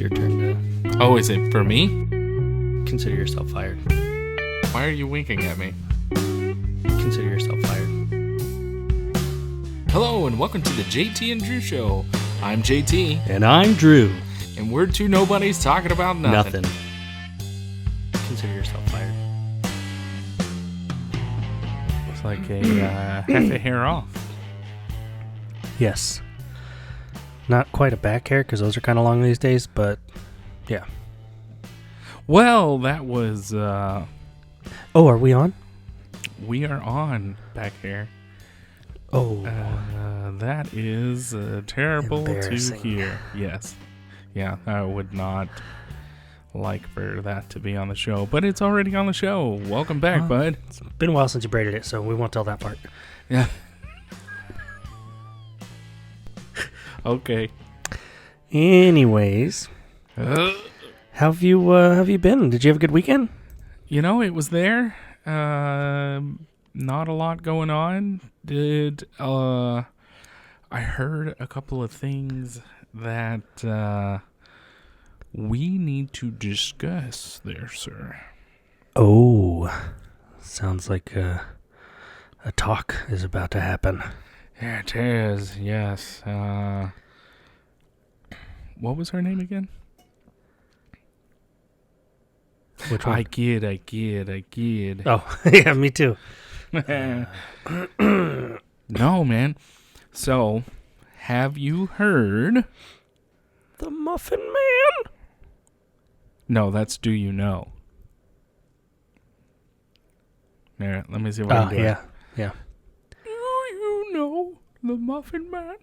your turn to... Oh, is it for me? Consider yourself fired. Why are you winking at me? Consider yourself fired. Hello, and welcome to the JT and Drew Show. I'm JT. And I'm Drew. And we're two nobodies talking about nothing. Consider yourself fired. It's like a half a hair off. Yes. Not quite a back hair, because those are kind of long these days, but yeah. Well, that was... Oh, are we on? We are on back hair. Oh. That is terrible to hear. Yes. Yeah, I would not like for that to be on the show, but it's already on the show. Welcome back, bud. It's been a while since you braided it, so we won't tell that part. Yeah. Okay. Anyways, how have you been? Did you have a good weekend? You know, it was there. Not a lot going on. I heard a couple of things that we need to discuss there, sir. Oh, sounds like a talk is about to happen. Yeah, it is, yes. What was her name again? Which one? I kid. Oh, yeah, me too. No, man. So, have you heard... The Muffin Man? No, that's Do You Know. There, let me see if I can do it. Yeah. Do you know the Muffin Man?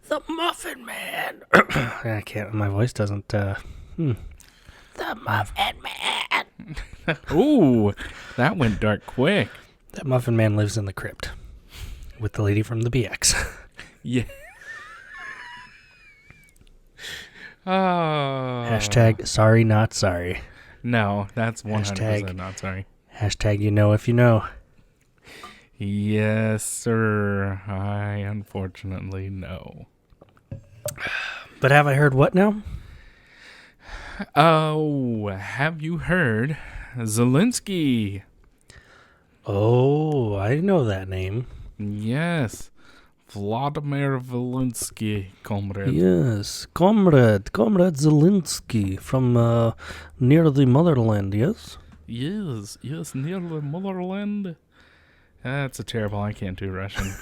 The Muffin Man. I can't. My voice doesn't. The Muffin Man. Ooh, that went dark quick. That Muffin Man lives in the crypt with the lady from the BX. Yeah. Hashtag sorry, not sorry. No, that's 100% Hashtag not sorry. Hashtag you know if you know. Yes, sir. I unfortunately know. But have I heard what now? Oh, have you heard Zelensky? Oh, I know that name. Yes. Vladimir Zelensky, comrade. Yes, Comrade Zelensky from near the motherland, yes? Yes, near the motherland. That's a terrible, I can't do Russian.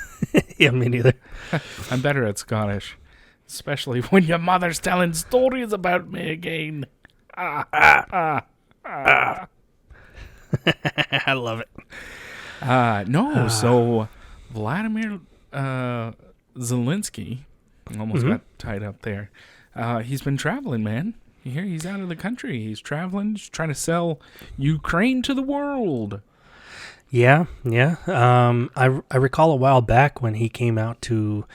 Yeah, me neither. I'm better at Scottish. Especially when your mother's telling stories about me again. I love it. So Vladimir Zelensky almost got tied up there. He's been traveling, man. You hear he's out of the country. He's traveling. He's trying to sell Ukraine to the world. Yeah. I recall a while back when he came out to,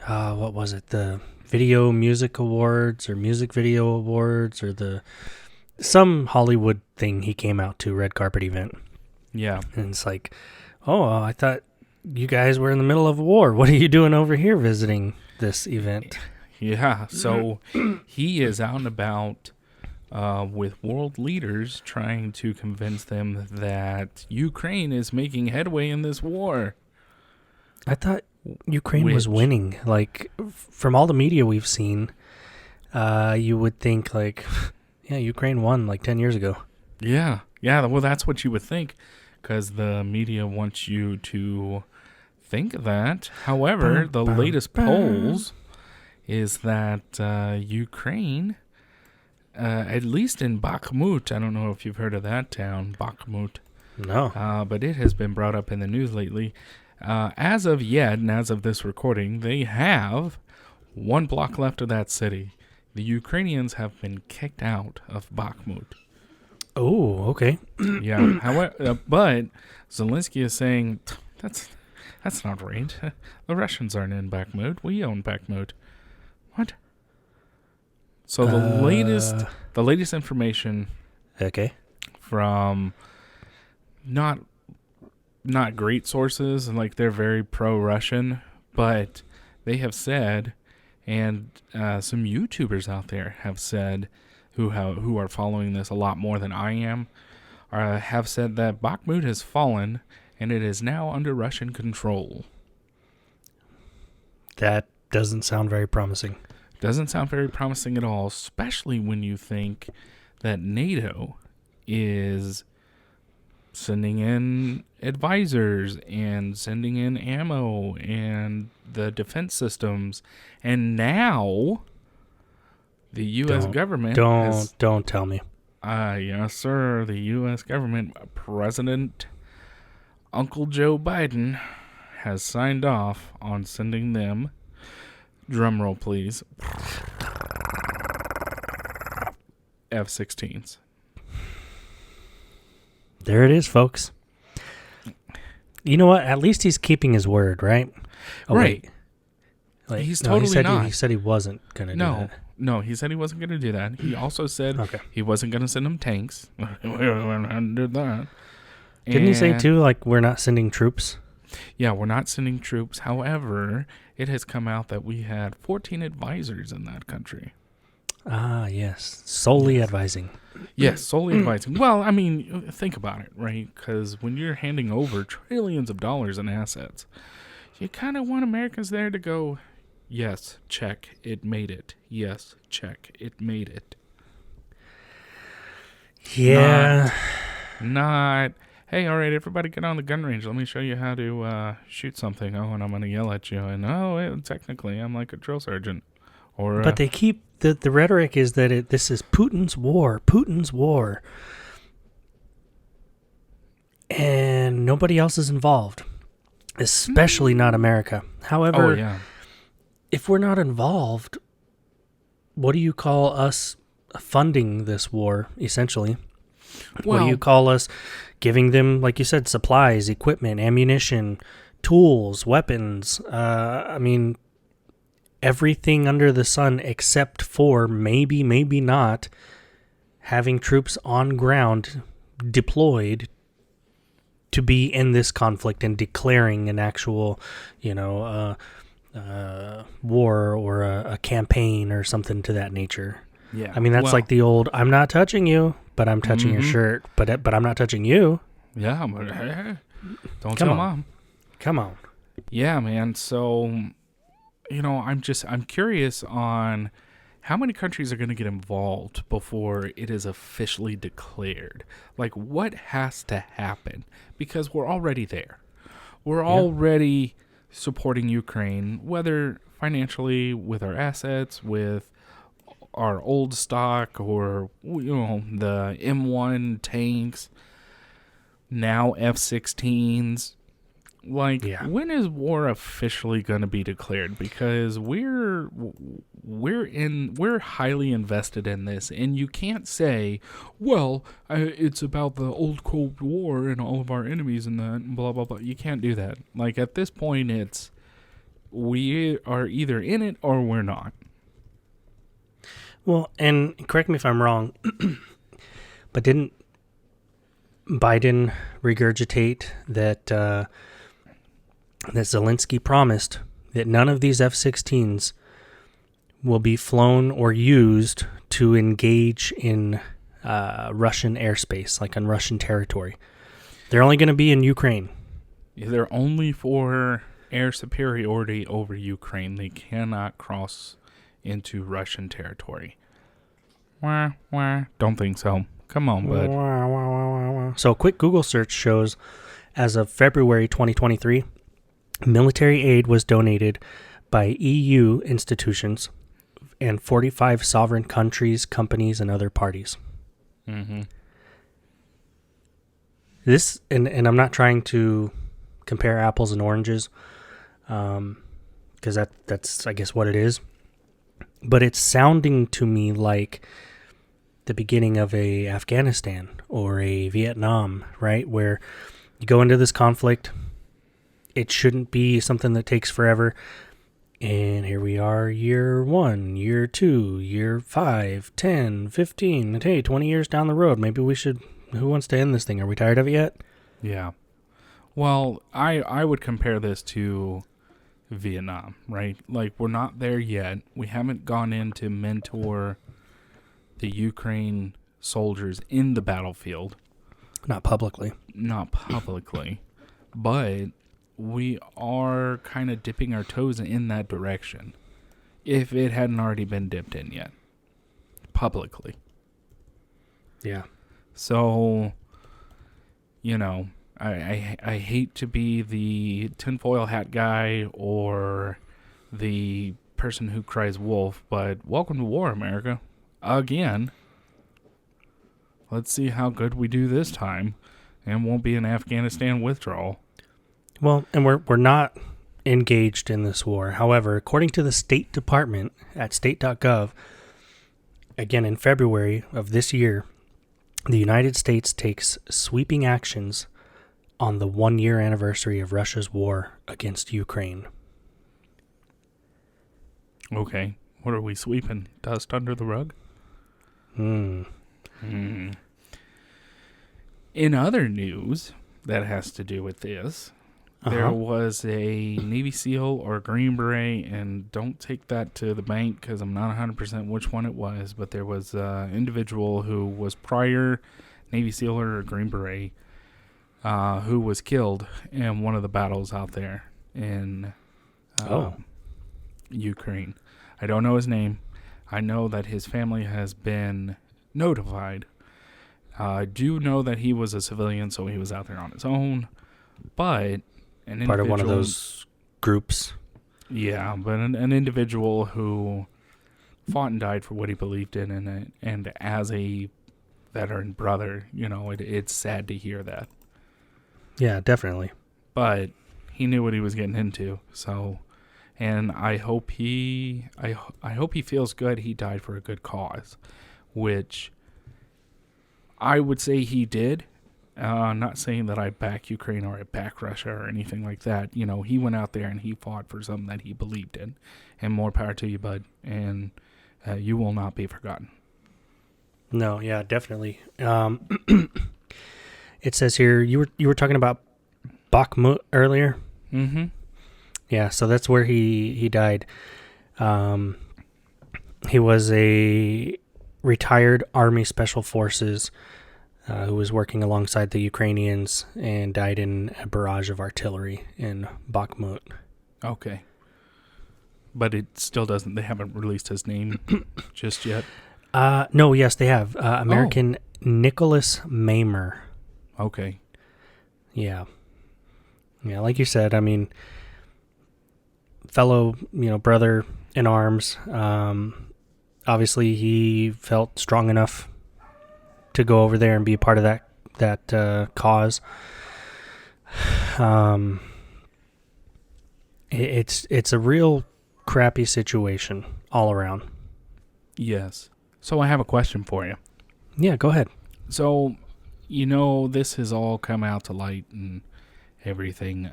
what was it, the Video Music Awards or Music Video Awards or some Hollywood thing he came out to, red carpet event. Yeah. And it's like, oh, I thought you guys were in the middle of a war. What are you doing over here visiting this event? Yeah, so he is out and about with world leaders trying to convince them that Ukraine is making headway in this war. I thought Ukraine was winning. Like, from all the media we've seen, you would think, like, yeah, Ukraine won like 10 years ago. Yeah, well, that's what you would think, because the media wants you to think that. However, the latest polls is that Ukraine, at least in Bakhmut, I don't know if you've heard of that town, Bakhmut. No. But it has been brought up in the news lately. As of yet, and as of this recording, they have one block left of that city. The Ukrainians have been kicked out of Bakhmut. Oh, okay. Yeah. However, but Zelensky is saying that's not right. The Russians aren't in Bakhmut. We own Bakhmut. What? So the latest information. Okay. From not great sources, and like they're very pro-Russian, but they have said And some YouTubers out there have said, who are following this a lot more than I am, have said that Bakhmut has fallen and it is now under Russian control. That doesn't sound very promising. Doesn't sound very promising at all, especially when you think that NATO is sending in advisors and sending in ammo and the defense systems, and now the U.S. government don't tell me. Yes, sir. The U.S. government, President Uncle Joe Biden, has signed off on sending them, drumroll please, F-16s. There it is, folks. You know what? At least he's keeping his word, right? Oh, right. Wait. He's totally not. He said he wasn't going to do that. No, he said he wasn't going to do that. He also said he wasn't going to send them tanks. We did that. Didn't he say, too, like, we're not sending troops? Yeah, we're not sending troops. However, it has come out that we had 14 advisors in that country. Ah, yes. Solely advising. Yes, solely advising. Well, I mean, think about it, right? Because when you're handing over trillions of dollars in assets, you kind of want Americans there to go, yes, check, it made it. Yes, check, it made it. Yeah. Not hey, all right, everybody get on the gun range. Let me show you how to shoot something. Oh, and I'm going to yell at you. And technically, I'm like a drill sergeant. But they keep, the rhetoric is that this is Putin's war. Putin's war. And nobody else is involved. Especially not America. However, if we're not involved, what do you call us funding this war, essentially? What do you call us giving them, like you said, supplies, equipment, ammunition, tools, weapons? I mean, everything under the sun except for maybe not having troops on ground deployed to be in this conflict and declaring an actual, war or a campaign or something to that nature. Yeah. I mean, that's like the old, I'm not touching you, but I'm touching your shirt, but I'm not touching you. Yeah, but hey, don't tell Mom. Come on. Yeah, man. So, I'm curious on how many countries are going to get involved before it is officially declared. Like, what has to happen? Because we're already there. We're already supporting Ukraine, whether financially, with our assets, with our old stock, or the M1 tanks, now F-16s. Like, when is war officially going to be declared? Because we're highly invested in this, and you can't say, well, it's about the old Cold War and all of our enemies and that, and blah blah blah. You can't do that. Like, at this point, it's we are either in it or we're not. Well, and correct me if I'm wrong, but didn't Biden regurgitate that that Zelensky promised that none of these F-16s will be flown or used to engage in Russian airspace, like on Russian territory? They're only going to be in Ukraine. They're only for air superiority over Ukraine. They cannot cross into Russian territory. Don't think so. Come on, bud. So a quick Google search shows, as of February 2023, military aid was donated by EU institutions and 45 sovereign countries, companies, and other parties. Mm-hmm. This, and I'm not trying to compare apples and oranges, because that's I guess what it is. But it's sounding to me like the beginning of a Afghanistan or a Vietnam, right? Where you go into this conflict, it shouldn't be something that takes forever. And here we are, year 1, year 2, year 5, 10, 15, and hey, 20 years down the road, maybe we should, who wants to end this thing? Are we tired of it yet? Yeah. Well, I would compare this to Vietnam, right? Like, we're not there yet. We haven't gone in to mentor the Ukraine soldiers in the battlefield. Not publicly. Not publicly. But we are kind of dipping our toes in that direction. If it hadn't already been dipped in yet. Publicly. Yeah. So, you know, I hate to be the tinfoil hat guy or the person who cries wolf, but welcome to war, America. Again. Let's see how good we do this time, and won't be an Afghanistan withdrawal. Well, and we're not engaged in this war. However, according to the State Department at state.gov, again in February of this year, the United States takes sweeping actions on the 1-year anniversary of Russia's war against Ukraine. Okay. What are we sweeping? Dust under the rug? Hmm. In other news that has to do with this, there was a Navy SEAL or a Green Beret, and don't take that to the bank because I'm not 100% which one it was, but there was an individual who was prior Navy SEAL or a Green Beret who was killed in one of the battles out there in Ukraine. I don't know his name. I know that his family has been notified. I do know that he was a civilian, so he was out there on his own. But an part of one of those groups. Yeah, but an individual who fought and died for what he believed in, and as a veteran brother, you know, it's sad to hear that. Yeah, definitely. But he knew what he was getting into, so, and I hope he feels good. He died for a good cause, which I would say he did. Not saying that I back Ukraine or I back Russia or anything like that. You know, he went out there and he fought for something that he believed in. And more power to you, bud. And you will not be forgotten. No, yeah, definitely. It says here you were talking about Bakhmut earlier. Mm-hmm. Yeah, so that's where he died. He was a retired Army Special Forces who was working alongside the Ukrainians and died in a barrage of artillery in Bakhmut. Okay. But it still doesn't, they haven't released his name just yet? No, yes, they have. American Nicholas Mamer. Okay. Yeah. Yeah, like you said, I mean, fellow, brother in arms. Obviously, he felt strong enough to go over there and be a part of that cause. It's a real crappy situation all around. Yes. So I have a question for you. Yeah, go ahead. So, this has all come out to light and everything.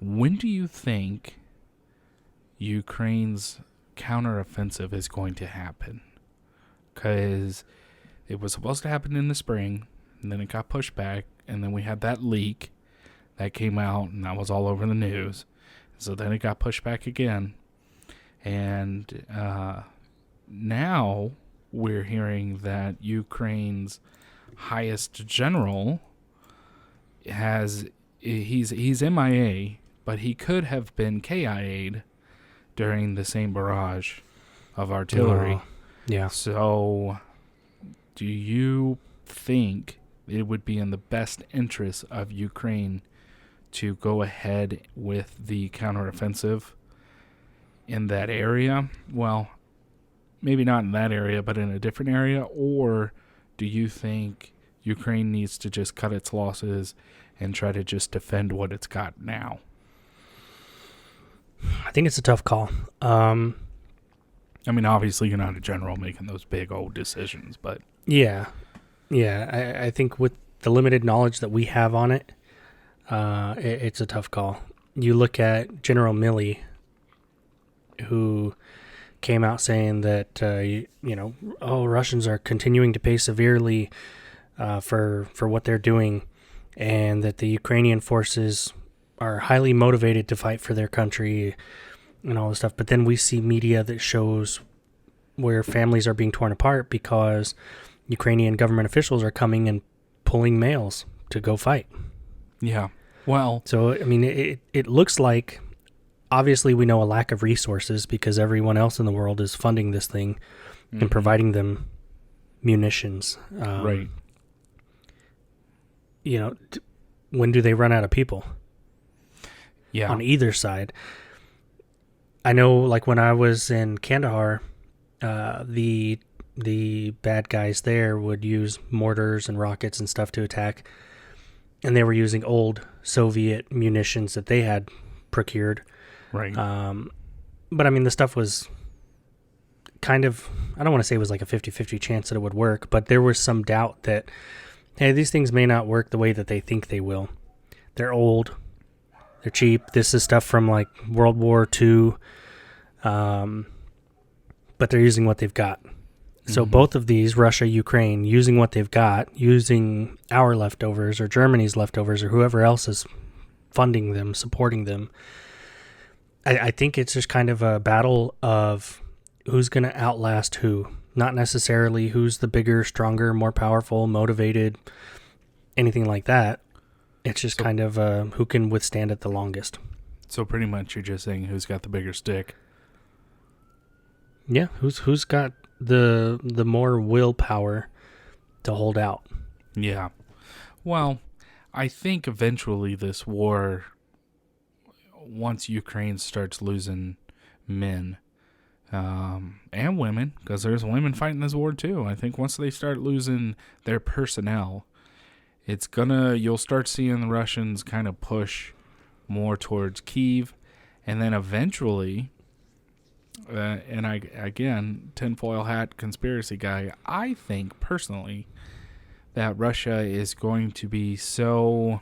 When do you think Ukraine's counteroffensive is going to happen? Because it was supposed to happen in the spring, and then it got pushed back, and then we had that leak that came out, and that was all over the news. So then it got pushed back again. And now we're hearing that Ukraine's highest general he's MIA, but he could have been KIA'd during the same barrage of artillery. Yeah. So do you think it would be in the best interest of Ukraine to go ahead with the counteroffensive in that area? Well, maybe not in that area, but in a different area. Or do you think Ukraine needs to just cut its losses and try to just defend what it's got now? I think it's a tough call. I mean, obviously, you're not a general making those big old decisions, but... Yeah. I think with the limited knowledge that we have on it, it's a tough call. You look at General Milley, who came out saying that, Russians are continuing to pay severely for what they're doing, and that the Ukrainian forces are highly motivated to fight for their country and all this stuff. But then we see media that shows where families are being torn apart because Ukrainian government officials are coming and pulling males to go fight. Yeah. Well, so, I mean, it looks like, obviously we know a lack of resources because everyone else in the world is funding this thing and providing them munitions. Right. You know, when do they run out of people? Yeah. On either side. I know, like, when I was in Kandahar, the bad guys there would use mortars and rockets and stuff to attack, and they were using old Soviet munitions that they had procured. Right. But I mean, the stuff was kind of, I don't want to say it was like a 50-50 chance that it would work, but there was some doubt that, hey, these things may not work the way that they think they will. They're old. They're cheap. This is stuff from like World War II. But they're using what they've got. So both of these, Russia, Ukraine, using what they've got, using our leftovers or Germany's leftovers or whoever else is funding them, supporting them. I think it's just kind of a battle of who's going to outlast who. Not necessarily who's the bigger, stronger, more powerful, motivated, anything like that. It's just kind of who can withstand it the longest. So pretty much you're just saying who's got the bigger stick. Yeah, who's got the more willpower to hold out. Yeah. Well, I think eventually this war, once Ukraine starts losing men and women, because there's women fighting this war too, I think once they start losing their personnel, you'll start seeing the Russians kind of push more towards Kyiv, and then eventually, and again, tinfoil hat conspiracy guy, I think personally that Russia is going to be so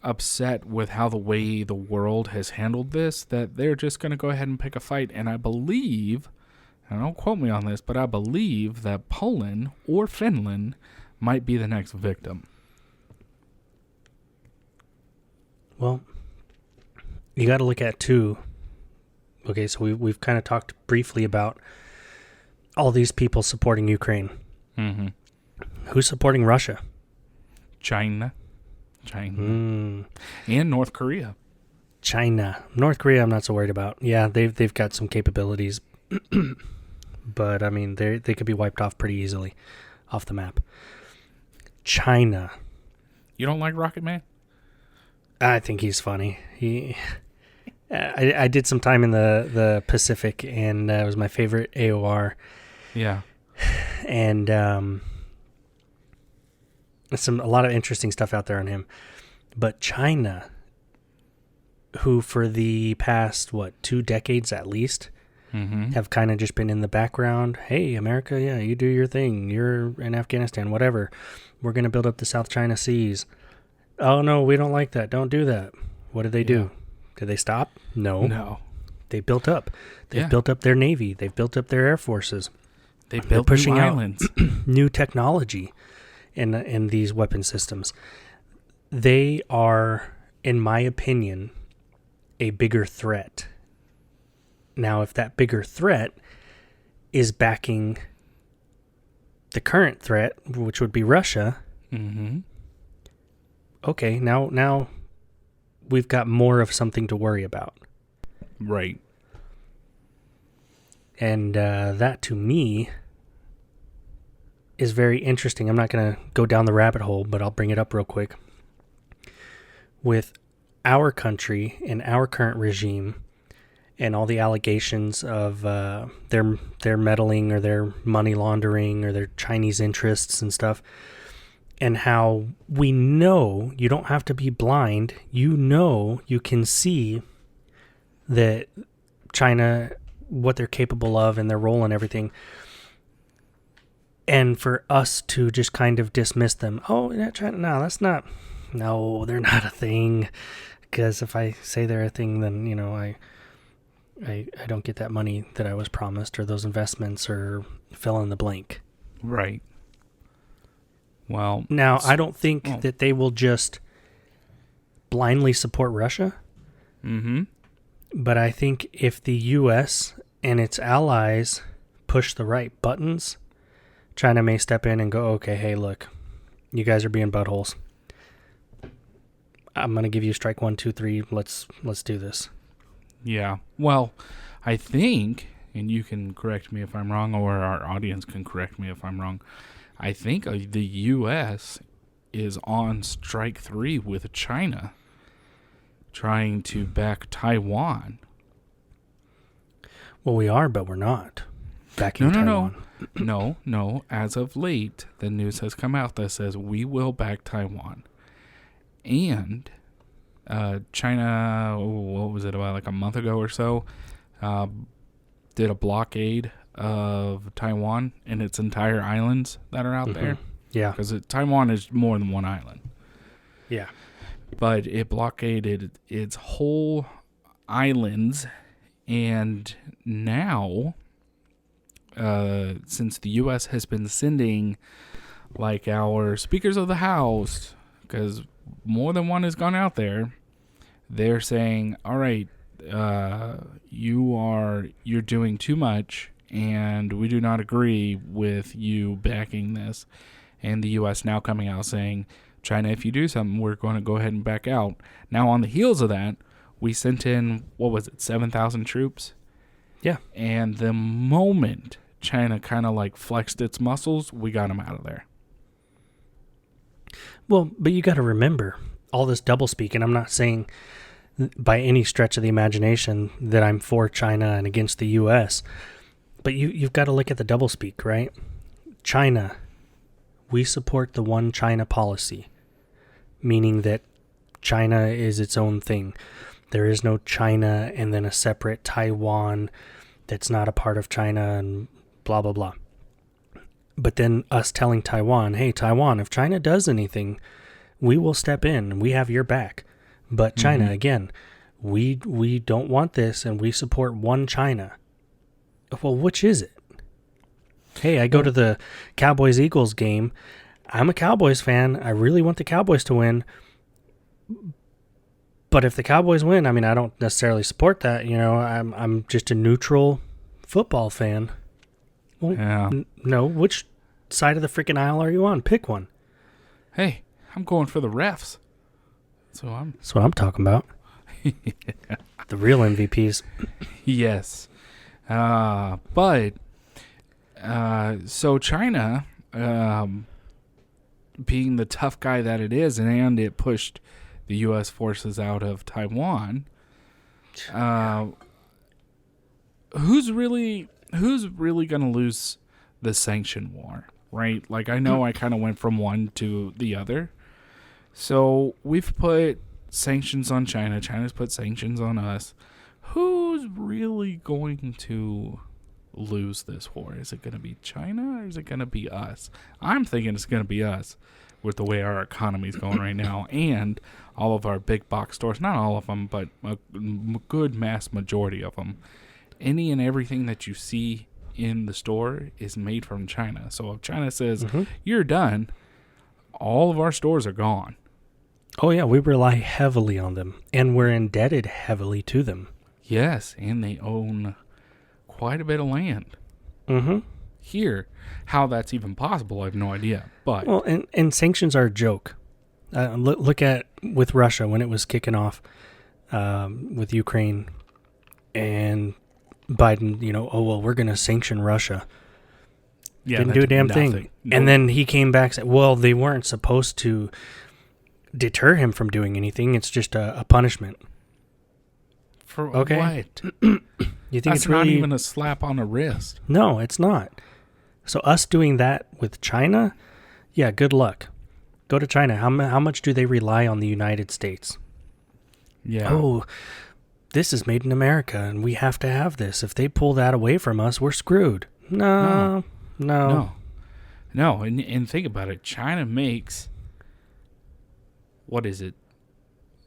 upset with how the way the world has handled this that they're just going to go ahead and pick a fight. And I believe, and don't quote me on this, but I believe that Poland or Finland might be the next victim. Well, you got to look at too. Okay, so we've kind of talked briefly about all these people supporting Ukraine. Mm-hmm. Who's supporting Russia? China. And North Korea. China. North Korea I'm not so worried about. Yeah, they've got some capabilities. But, I mean, they could be wiped off pretty easily off the map. China. You don't like Rocket Man? I think he's funny. I did some time in the Pacific, and it was my favorite AOR. Yeah. And a lot of interesting stuff out there on him. But China, who for the past, 2 decades at least, have kind of just been in the background. Hey, America, yeah, you do your thing. You're in Afghanistan, whatever. We're going to build up the South China Seas. Oh, no, we don't like that. Don't do that. What did they do? Did they stop? No. They built up. They've built up their Navy. They've built up their Air Forces. They're built pushing new out islands. New technology in these weapon systems. They are, in my opinion, a bigger threat. Now, if that bigger threat is backing the current threat, which would be Russia, okay, now we've got more of something to worry about. Right. And that, to me, is very interesting. I'm not going to go down the rabbit hole, but I'll bring it up real quick. With our country and our current regime and all the allegations of their meddling or their money laundering or their Chinese interests and stuff, and how we know, you don't have to be blind, you can see that China, what they're capable of and their role and everything. And for us to just kind of dismiss them. Oh, yeah, China, no, they're not a thing. Because if I say they're a thing, then, I don't get that money that I was promised or those investments or fill in the blank. Right. Well, now, I don't think that they will just blindly support Russia. Mm-hmm. But I think if the U.S. and its allies push the right buttons, China may step in and go, okay, hey, look, you guys are being buttholes. I'm going to give you strike 1, 2, 3. Let's do this. Yeah. Well, I think, and you can correct me if I'm wrong, or our audience can correct me if I'm wrong, I think the U.S. is on strike 3 with China, trying to back Taiwan. Well, we are, but we're not backing Taiwan. No. As of late, the news has come out that says we will back Taiwan. And China, what was it, about like a month ago or so, did a blockade of Taiwan and its entire islands that are out there. Yeah. Because Taiwan is more than one island. Yeah. But it blockaded its whole islands. And now, since the U.S. has been sending like our speakers of the House, because more than one has gone out there, they're saying, all right, you're doing too much, and we do not agree with you backing this. And the U.S. now coming out saying, China, if you do something, we're going to go ahead and back out. Now, on the heels of that, we sent in, 7,000 troops? Yeah. And the moment China kind of like flexed its muscles, we got them out of there. Well, but you got to remember, all this doublespeak, and I'm not saying by any stretch of the imagination that I'm for China and against the U.S., but you've got to look at the doublespeak, right? China, we support the one China policy, meaning that China is its own thing. There is no China and then a separate Taiwan that's not a part of China and blah, blah, blah. But then us telling Taiwan, hey, Taiwan, if China does anything, we will step in and we have your back. But China, again, we don't want this and we support one China. Well, which is it? Hey, I go to the Cowboys-Eagles game. I'm a Cowboys fan. I really want the Cowboys to win. But if the Cowboys win, I mean, I don't necessarily support that. You know, I'm just a neutral football fan. Well, Yeah. No, which side of the freaking aisle are you on? Pick one. Hey, I'm going for the refs. That's what I'm talking about. The real MVPs. Yes. So China, being the tough guy that it is, and it pushed the U.S. forces out of Taiwan, who's really going to lose the sanction war, right? Like, I know I kind of went from one to the other. So we've put sanctions on China. China's put sanctions on us. Who's really going to lose this war? Is it going to be China or is it going to be us? I'm thinking it's going to be us with the way our economy is going right now, and all of our big box stores, not all of them, but a good mass majority of them. Any and everything that you see in the store is made from China. So if China says, you're done, all of our stores are gone. Oh, yeah, we rely heavily on them, and we're indebted heavily to them. Yes, and they own quite a bit of land. Here, how that's even possible, I have no idea. But well, and sanctions are a joke. Look at with Russia when it was kicking off with Ukraine, and Biden, we're going to sanction Russia. Yeah, didn't do a damn nothing. thing. Nope. And then he came back and said, well, they weren't supposed to deter him from doing anything. It's just a punishment. For okay. What? You think That's it's really not even a slap on the wrist. No, it's not. So us doing that with China, yeah, good luck. Go to China. How much do they rely on the United States? Yeah. Oh, this is made in America, and we have to have this. If they pull that away from us, we're screwed. No. And think about it. China makes, what is it,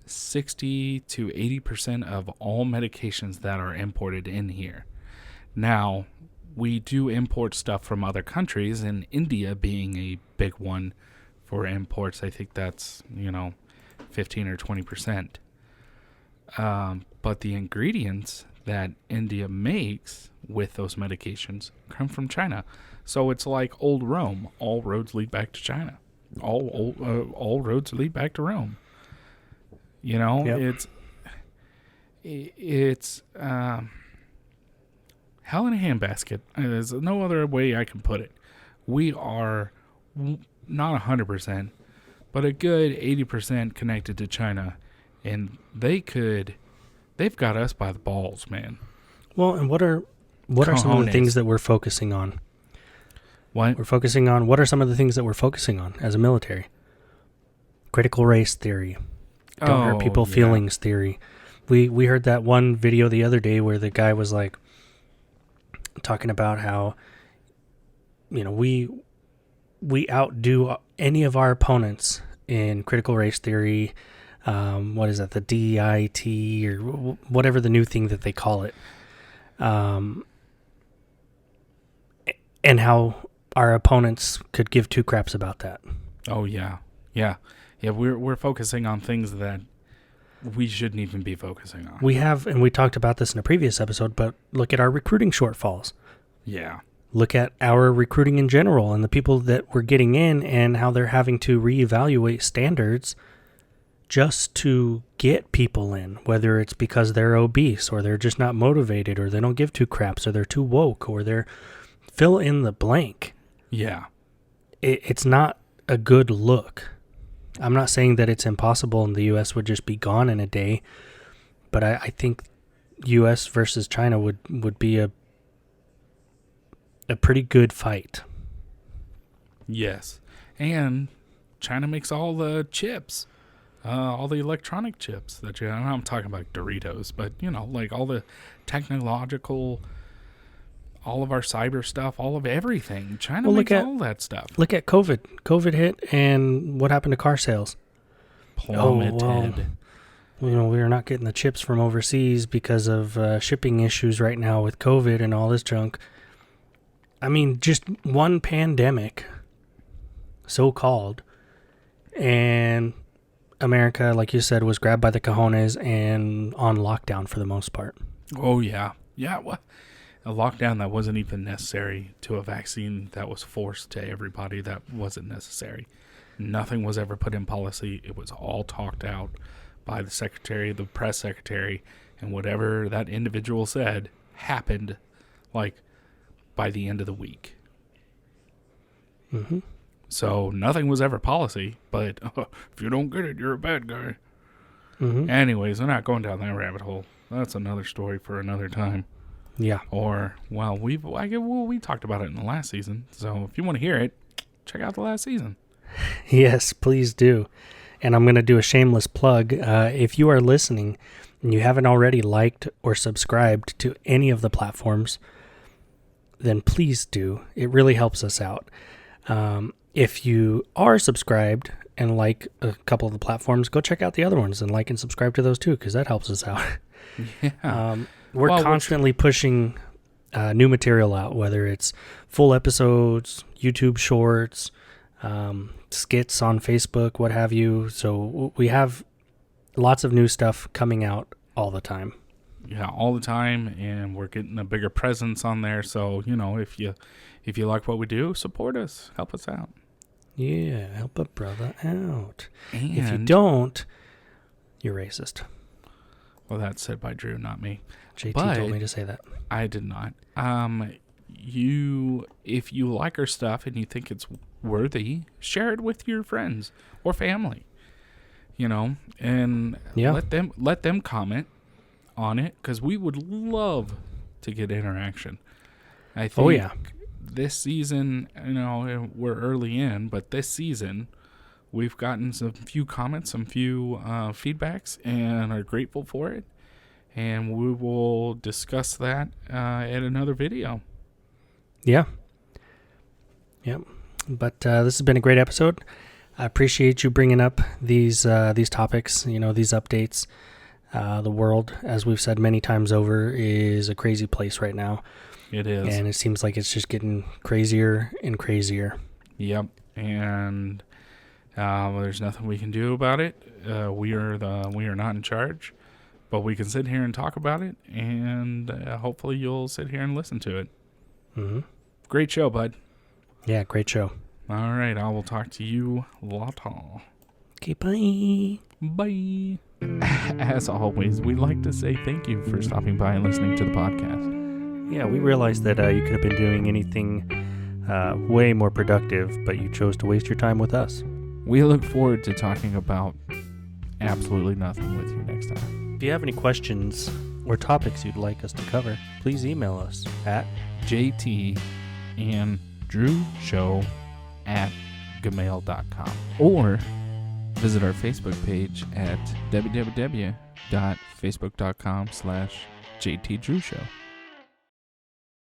60 to 80% of all medications that are imported in here. Now, we do import stuff from other countries, and India being a big one for imports. I think that's, 15 or 20%. But the ingredients that India makes with those medications come from China. So it's like old Rome. All roads lead back to China. All roads lead back to Rome. You know, Yep. it's hell in a handbasket. There's no other way I can put it. We are not 100%, but a good 80% connected to China, and they've got us by the balls, man. Well, and what are some of the things that we're focusing on? What? What are some of the things that we're focusing on as a military? Critical race theory. Don't hurt people feelings theory. We heard that one video the other day where the guy was like talking about how, you know, we outdo any of our opponents in critical race theory. What is that? The DIT or whatever the new thing that they call it. And how our opponents could give two craps about that. Oh yeah. We're focusing on things that we shouldn't even be focusing on. We have, and we talked about this in a previous episode, but look at our recruiting shortfalls. Yeah. Look at our recruiting in general and the people that we're getting in and how they're having to reevaluate standards just to get people in, whether it's because they're obese or they're just not motivated or they don't give two craps or they're too woke or they're fill in the blank. Yeah. It's not a good look. I'm not saying that it's impossible and the U.S. would just be gone in a day, but I think U.S. versus China would be a pretty good fight. Yes. And China makes all the chips, all the electronic chips that I'm talking about Doritos, but, you know, like all the technological, all of our cyber stuff, all of everything. China makes all that stuff. Look at COVID. COVID hit, and what happened to car sales? Plummeted. You know, we are not getting the chips from overseas because of shipping issues right now with COVID and all this junk. I mean, just one pandemic, so-called, and America, like you said, was grabbed by the cojones and on lockdown for the most part. Oh, yeah. Yeah, well, a lockdown that wasn't even necessary to a vaccine that was forced to everybody that wasn't necessary. Nothing was ever put in policy. It was all talked out by the secretary, the press secretary, and whatever that individual said happened, like, by the end of the week. Mm-hmm. So nothing was ever policy, but if you don't get it, you're a bad guy. Mm-hmm. Anyways, we're not going down that rabbit hole. That's another story for another time. Yeah. Or, well, we talked about it in the last season. So if you want to hear it, check out the last season. Yes, please do. And I'm going to do a shameless plug. If you are listening and you haven't already liked or subscribed to any of the platforms, then please do. It really helps us out. If you are subscribed and like a couple of the platforms, go check out the other ones and like and subscribe to those too, because that helps us out. Yeah. We're constantly pushing new material out, whether it's full episodes, YouTube shorts, skits on Facebook, what have you. So we have lots of new stuff coming out all the time. Yeah, all the time, and we're getting a bigger presence on there. So, you know, if you like what we do, support us, help us out. Yeah, help a brother out. And if you don't, you're racist. Well, that's said by Drew, not me. JT told me to say that. I did not. If you like our stuff and you think it's worthy, share it with your friends or family. You know, and let them comment on it, because we would love to get interaction. I think this season, you know, we're early in, but this season we've gotten some few comments, some few feedbacks, and are grateful for it. And we will discuss that in another video. Yeah. Yep. But this has been a great episode. I appreciate you bringing up these topics, you know, these updates. The world, as we've said many times over, is a crazy place right now. It is. And it seems like it's just getting crazier and crazier. Yep. And There's nothing we can do about it. We are not in charge, but we can sit here and talk about it, and hopefully you'll sit here and listen to it. Mm-hmm. Great show, bud. Yeah, great show. All right, I will talk to you later. Okay, bye. Bye. As always, we'd like to say thank you for stopping by and listening to the podcast. Yeah, we realized that you could have been doing anything way more productive, but you chose to waste your time with us. We look forward to talking about absolutely nothing with you next time. If you have any questions or topics you'd like us to cover, please email us at jtandrewshow@gmail.com or visit our Facebook page at www.facebook.com/jtdrewshow.